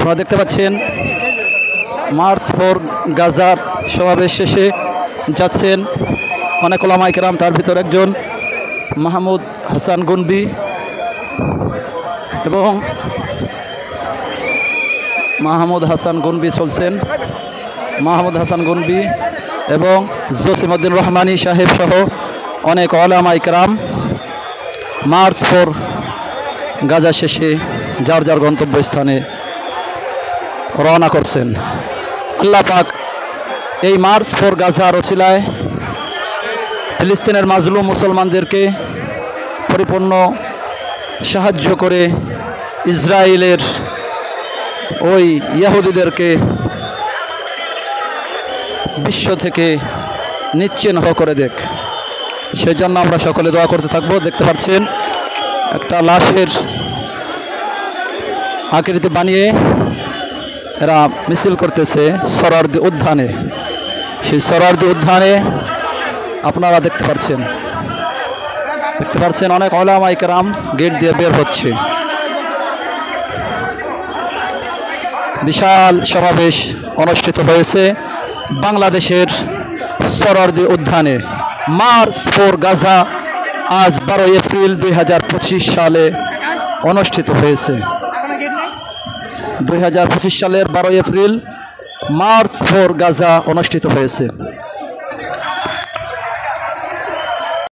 আপনারা দেখতে পাচ্ছেন মার্চ ফর গাজার সমাবেশ শেষে যাচ্ছেন অনেক ওলামায়ে কেরাম, তার ভিতর একজন মাহমুদ হাসান গনবি এবং মাহমুদ হাসান গনবি চলছেন। মাহমুদ হাসান গনবি এবং জসিমউদ্দিন রহমানী সাহেব সহ অনেক ওলামায়ে কেরাম মার্চ ফর গাজা শেষে যার যার গন্তব্যস্থানে রওনা করছেন। আল্লাহ পাক এই মার্চ ফর গাজার ওসিলায় ফিলিস্তিনের মাজলুম মুসলমানদেরকে পরিপূর্ণ সাহায্য করে ইসরায়েলের ওই ইহুদিদেরকে বিশ্ব থেকে নিশ্চিহ্ন করে দেখ, সেই জন্য আমরা সকলে দোয়া করতে থাকবো। দেখতে পাচ্ছেন একটা লাশের আকৃতি বানিয়ে এরা মিছিল করতেছে সরারদি উদ্যানে। সেই সরারদি উদ্যানে আপনারা দেখতে পাচ্ছেন অনেক ওলামায়ে কেরাম গেট দিয়ে বের হচ্ছে। বিশাল সমাবেশ অনুষ্ঠিত হয়েছে বাংলাদেশের সরারদি উদ্যানে। মার্চ ফর গাজা আজ 12 এপ্রিল 2025 সালে অনুষ্ঠিত হয়েছে। 2025 সালের 12 এপ্রিল মার্চ ফর গাজা অনুষ্ঠিত হয়েছে।